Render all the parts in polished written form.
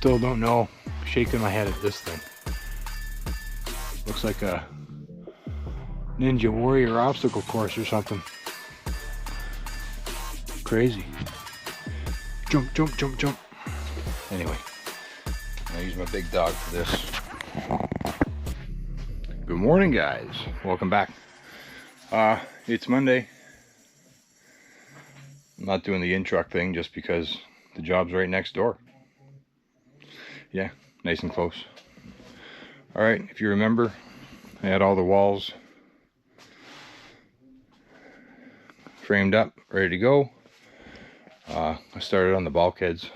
still don't know. Shaking my head at this thing. Looks like a Ninja Warrior obstacle course or something. Crazy. Jump, jump, jump, jump. Anyway, I use my big dog for this. Good morning, guys. Welcome back. It's Monday. I'm not doing the in-truck thing just because the job's right next door. Yeah, nice and close. All right, if you remember, I had all the walls framed up, ready to go. I started on the bulkheads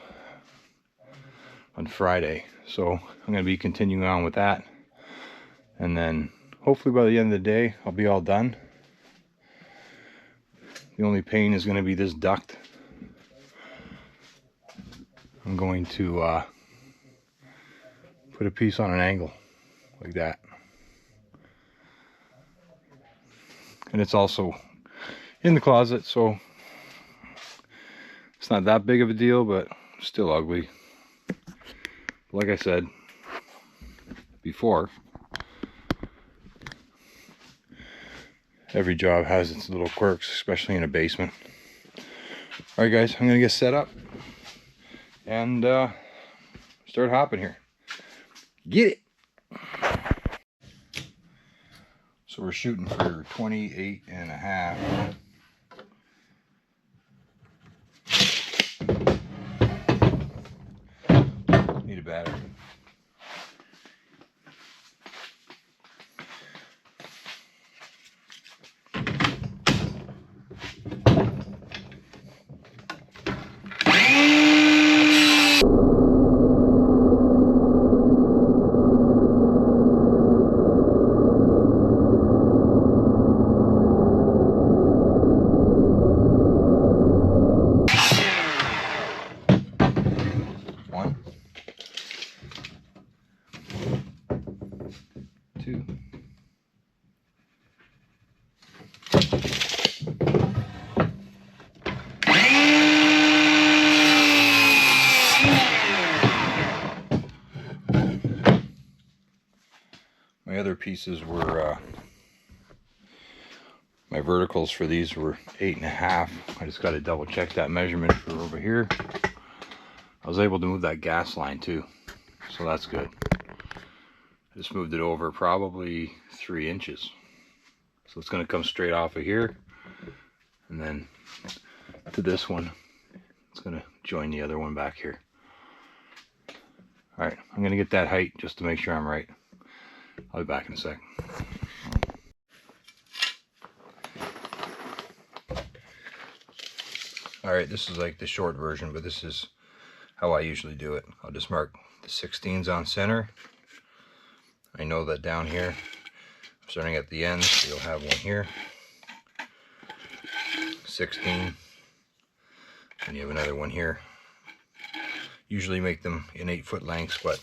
on Friday, so I'm going to be continuing on with that. And then hopefully by the end of the day, I'll be all done. The only pain is going to be this duct. I'm going to put a piece on an angle like that. And it's also in the closet, so it's not that big of a deal, but still ugly. Like I said before, every job has its little quirks, especially in a basement. All right, guys, I'm gonna get set up and start hopping here. Get it! So we're shooting for 28.5. Need a battery. One, two, my other pieces were my verticals for these were 8.5. I just got to double check that measurement for over here. I was able to move that gas line too, so that's good. I just moved it over probably 3 inches. So it's going to come straight off of here and then to this one. It's going to join the other one back here. All right, I'm going to get that height just to make sure I'm right. I'll be back in a sec. All right, this is like the short version, but this is how I usually do it. I'll just mark the 16s on center. I know that down here, starting at the end, so you'll have one here, 16, and you have another one here. Usually make them in 8-foot lengths, but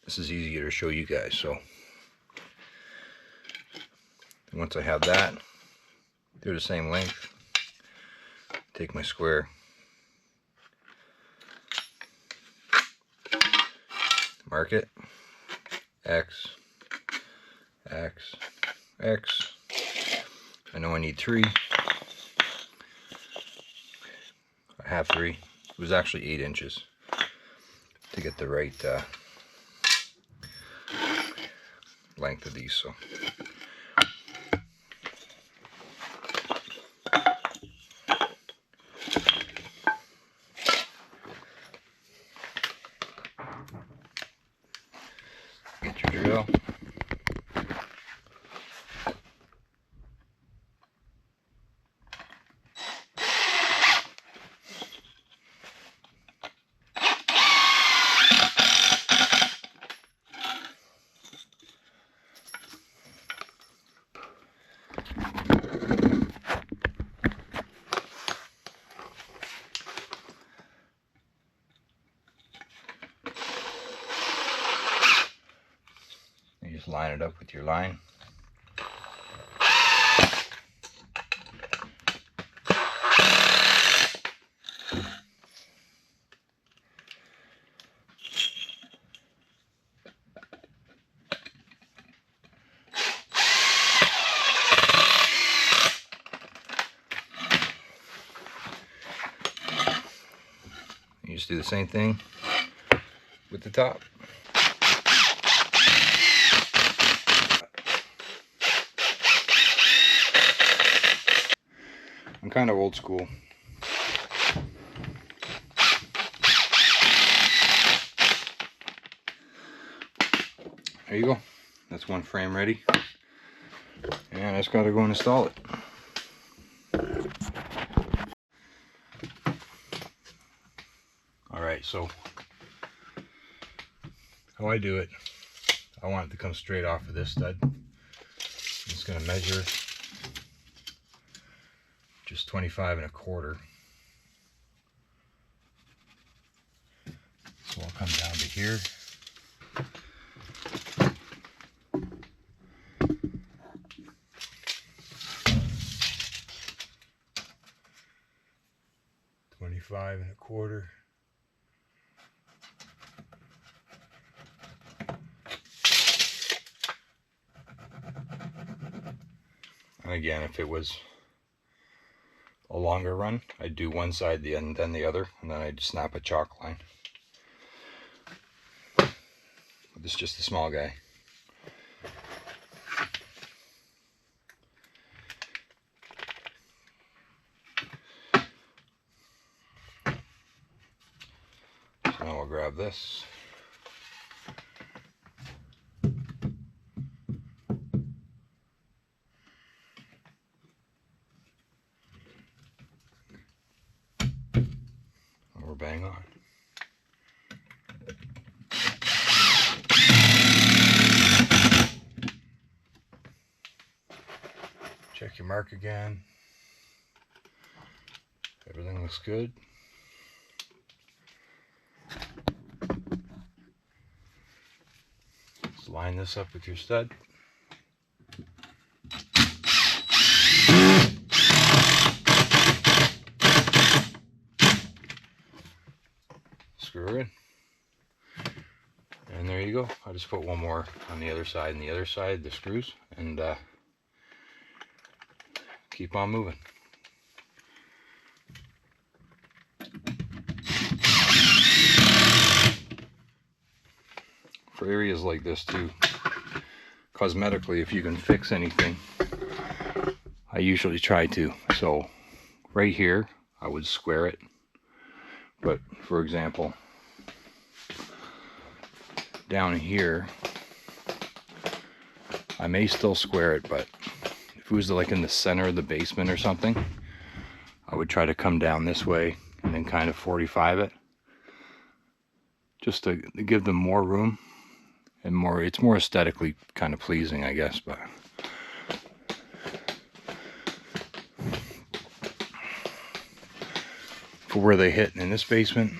this is easier to show you guys. So once I have that, they're the same length. Take my square, mark it, X, X, X. I know I need 3. I have 3. It was actually 8 inches to get the right length of these. So get your drill. Just line it up with your line. just do the same thing with the top. I'm kind of old school. There you go. That's one frame ready. And I just got to go and install it. Alright, so how I do it, I want it to come straight off of this stud. I'm just going to measure just 25 1/4. So I'll come down to here. $25 1/4. And again, if it was a longer run, I'd do one side and then the other, and then I'd snap a chalk line. But this is just a small guy. So now we'll grab this. Bang on. Check your mark again. Everything looks good. Let's line this up with your stud. Screw in, and there you go. I just put one more on the other side and the other side, the screws, and keep on moving. For areas like this too, cosmetically, if you can fix anything, I usually try to. So right here, I would square it. But for example, down here, I may still square it, but if it was like in the center of the basement or something, I would try to come down this way and then kind of 45 it, just to give them more room and more, it's more aesthetically kind of pleasing, I guess. But for where they hit in this basement,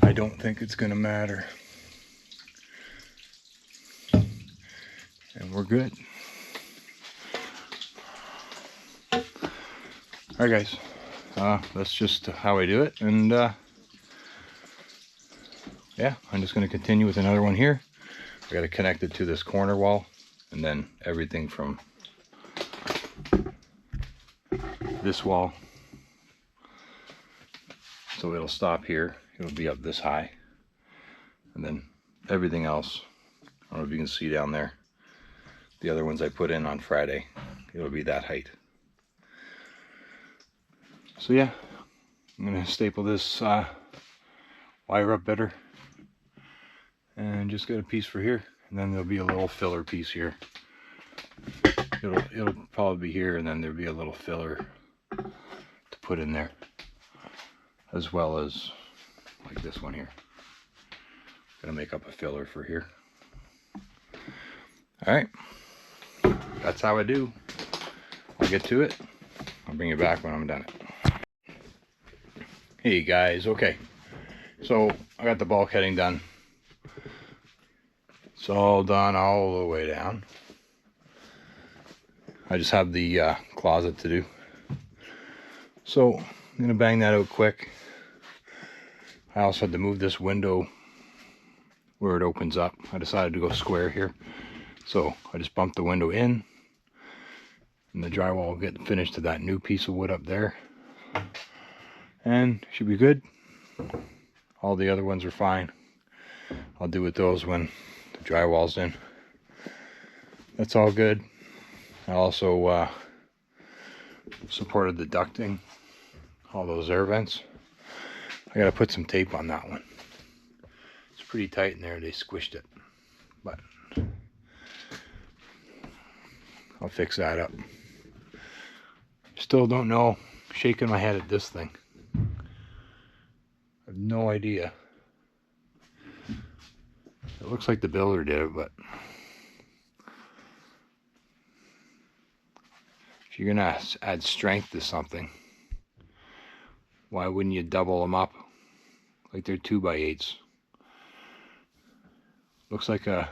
I don't think it's gonna matter. And we're good. Alright guys, that's just how I do it, and yeah, I'm just going to continue with another one here. I got to connect it to this corner wall, and then everything from this wall, so it'll stop here, it'll be up this high, and then everything else, I don't know if you can see down there, the other ones I put in on Friday, it'll be that height. So yeah, I'm going to staple this wire up better and just get a piece for here, and then there'll be a little filler piece here. It'll probably be here, and then there'll be a little filler to put in there, as well as like this one here. Gonna make up a filler for here. All right, that's how I do. I'll get to it. I'll bring you back when I'm done it. Hey guys, okay, so I got the bulkheading done. It's all done all the way down. I just have the closet to do. So I'm gonna bang that out quick. I also had to move this window where it opens up. I decided to go square here. So I just bumped the window in, and the drywall will get finished to that new piece of wood up there. And should be good. All the other ones are fine. I'll do with those when the drywall's in. That's all good. I also supported the ducting, all those air vents. I gotta put some tape on that one. It's pretty tight in there, they squished it. But I'll fix that up. Still don't know, shaking my head at this thing. I have no idea. It looks like the builder did it, but if you're gonna add strength to something, why wouldn't you double them up like they're 2x8s? Looks like a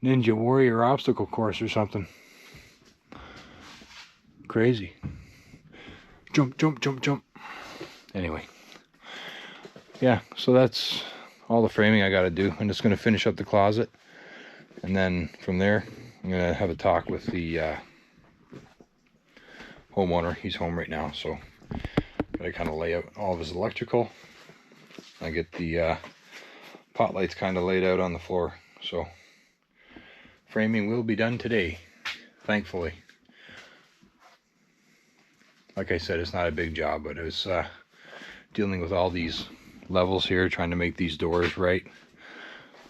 Ninja Warrior obstacle course or something. Crazy. Jump, jump, jump, jump. Anyway, yeah, so that's all the framing I got to do. I'm just going to finish up the closet, and then from there I'm going to have a talk with the homeowner. He's home right now, so I kind of lay out all of his electrical. I get the pot lights kind of laid out on the floor, so framing will be done today, thankfully. Like I said, it's not a big job, but it was dealing with all these levels here, trying to make these doors right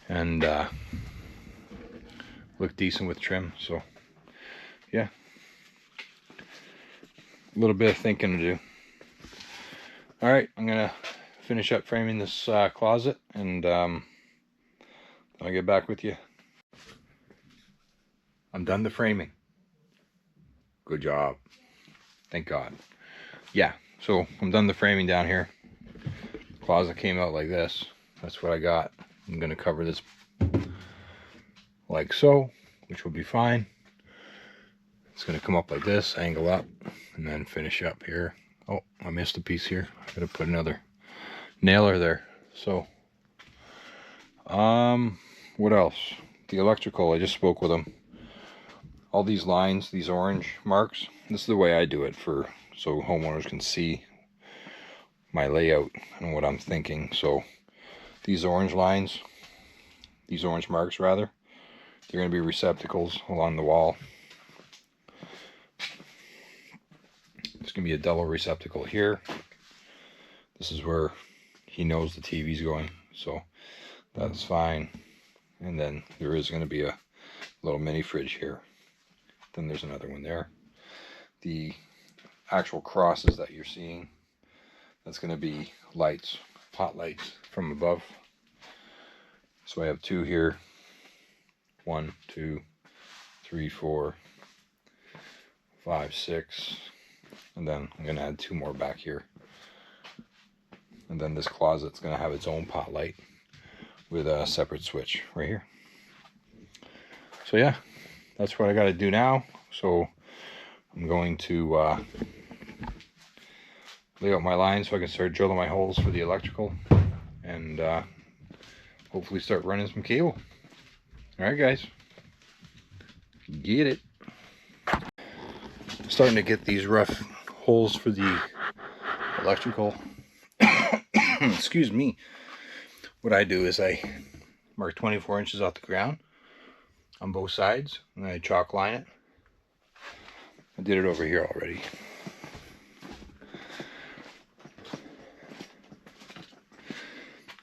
and look decent with trim. So yeah, a little bit of thinking to do. All right, I'm gonna finish up framing this closet, and I'll get back with you. I'm done the framing. Good job. Thank God. Yeah, so I'm done the framing down here. Closet came out like this. That's what I got. I'm gonna cover this like so, which will be fine. It's gonna come up like this, angle up, and then finish up here. Oh, I missed a piece here. I gotta put another nailer there. So, what else? The electrical, I just spoke with them. All these lines, these orange marks, this is the way I do it so homeowners can see my layout and what I'm thinking. So these orange lines, these orange marks rather, they're going to be receptacles along the wall. There's going to be a double receptacle here. This is where he knows the TV's going, so that's fine. And then there is going to be a little mini fridge here. Then there's another one there. The actual crosses that you're seeing, that's going to be lights, pot lights from above. So I have two here. 1, 2, 3, 4, 5, 6. And then I'm going to add 2 more back here. And then this closet's going to have its own pot light with a separate switch right here. So yeah, that's what I got to do now. So I'm going to lay out my lines so I can start drilling my holes for the electrical, and hopefully start running some cable. Alright guys, get it. Starting to get these rough holes for the electrical. Excuse me. What I do is I mark 24 inches off the ground on both sides, and then I chalk line it. I did it over here already.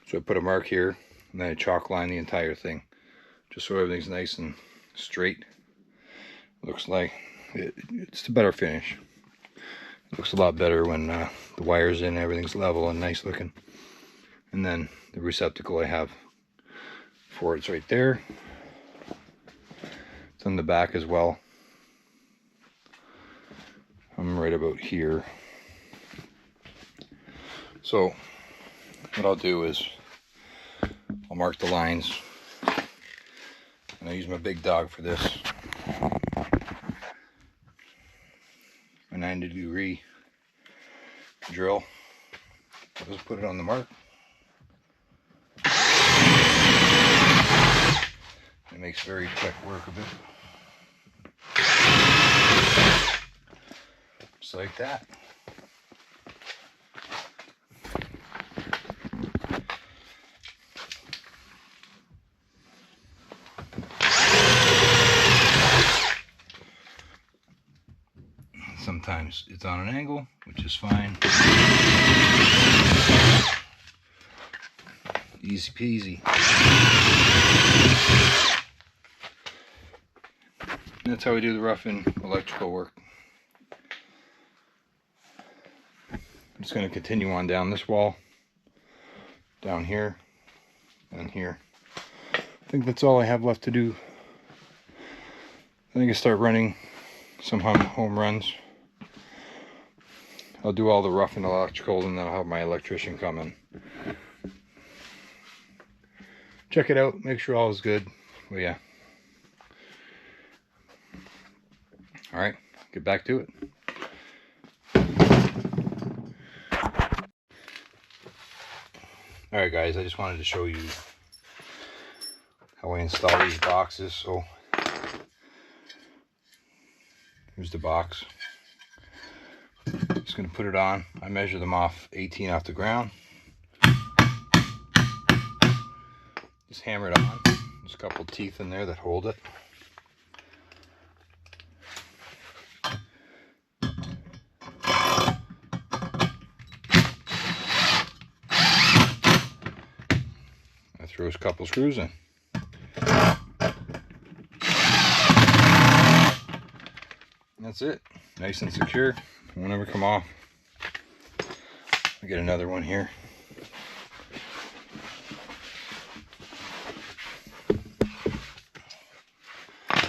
So I put a mark here, and then I chalk line the entire thing, just so everything's nice and straight. Looks like it's a better finish. It looks a lot better when the wire's in, everything's level and nice looking. And then the receptacle I have for it's right there. It's on the back as well. I'm right about here. So what I'll do is I'll mark the lines, and I use my big dog for this. A 90-degree drill. I'll just put it on the mark. It makes very quick work of it. Just like that. sometimes it's on an angle, which is fine. Easy peasy. And that's how we do the roughing electrical work. I'm just going to continue on down this wall, down here, and here. I think that's all I have left to do. I think I start running some home runs. I'll do all the roughing electrical, and then I'll have my electrician come in. Check it out, make sure all is good. Well, yeah. Alright, get back to it. Alright guys, I just wanted to show you how I install these boxes. So here's the box. Just going to put it on. I measure them off 18 off the ground. Just hammer it on. There's a couple teeth in there that hold it. I throw a couple screws in. That's it. Nice and secure. Won't ever come off. I get another one here. I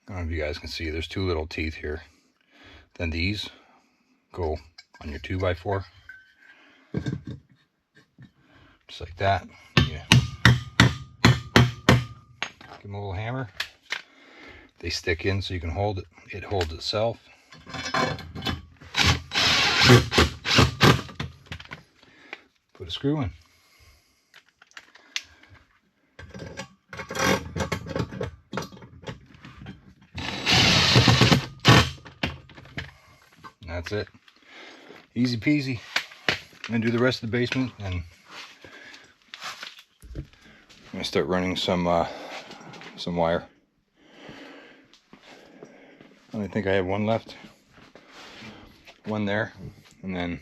don't know if you guys can see, there's two little teeth here. Then these go on your 2x4. Just like that. Yeah. Give them a little hammer. They stick in so you can hold it. It holds itself. Put a screw in. That's it. Easy peasy. I'm gonna do the rest of the basement, and I'm gonna start running some wire. I only think I have one left. One there, and then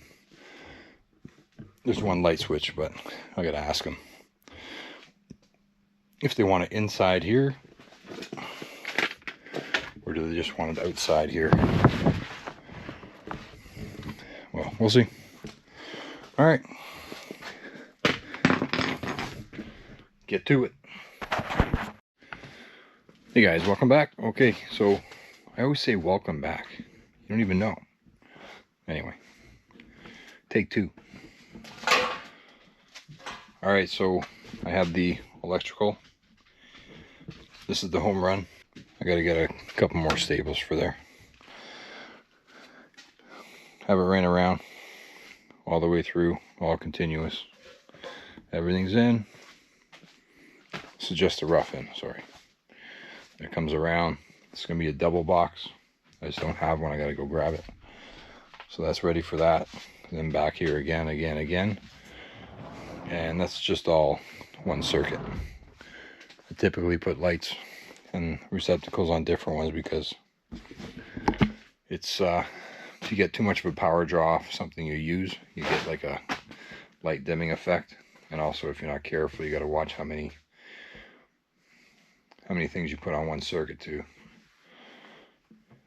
there's one light switch, but I gotta ask them if they want it inside here, or do they just want it outside here. Well, we'll see. All right, get to it. Hey guys, welcome back. Okay, so I always say welcome back. You don't even know. Anyway, take two. All right, so I have the electrical. This is the home run. I gotta get a couple more staples for there. Have it ran around all the way through, all continuous. Everything's in. This is just a rough in, sorry. It comes around. It's gonna be a double box. I just don't have one, I gotta go grab it. So that's ready for that. And then back here again. And that's just all one circuit. I typically put lights and receptacles on different ones because it's if you get too much of a power draw off something you use, you get like a light dimming effect. And also, if you're not careful, you got to watch how many things you put on one circuit too.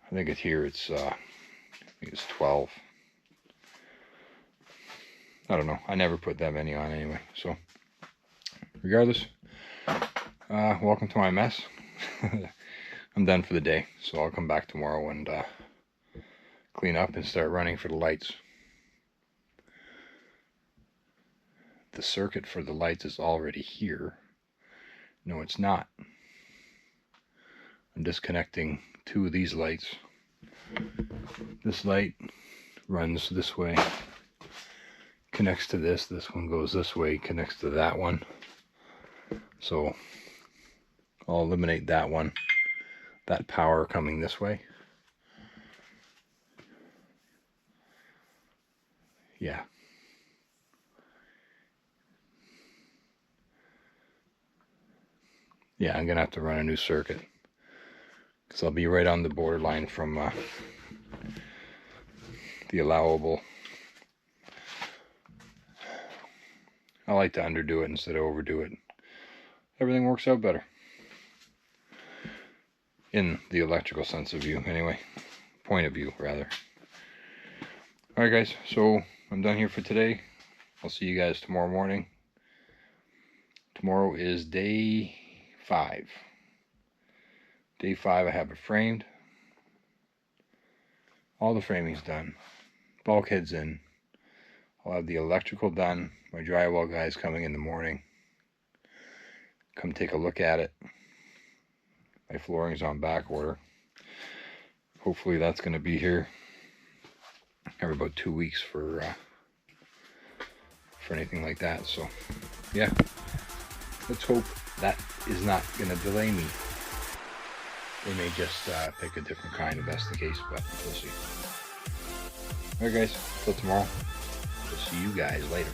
I think it's I think it's 12. I don't know. I never put that many on anyway. So regardless, welcome to my mess. I'm done for the day, so I'll come back tomorrow and clean up and start running for the lights. The circuit for the lights is already here. No, it's not. I'm disconnecting two of these lights. This light runs this way, connects to this. This one goes this way, connects to that one. So I'll eliminate that one, that power coming this way. Yeah. Yeah, I'm gonna have to run a new circuit, because I'll be right on the borderline from the allowable. I like to underdo it instead of overdo it. Everything works out better. In the electrical sense of view, anyway. Point of view, rather. Alright guys, so I'm done here for today. I'll see you guys tomorrow morning. Tomorrow is day 5. Day 5, I have it framed. All the framing's done. Bulkheads in. I'll have the electrical done. My drywall guy's coming in the morning. Come take a look at it. My flooring's on back order. Hopefully that's going to be here. I have about 2 weeks for anything like that. So yeah, let's hope that is not going to delay me. They may just pick a different kind if that's the case, but we'll see. Alright guys, till tomorrow. We'll see you guys later.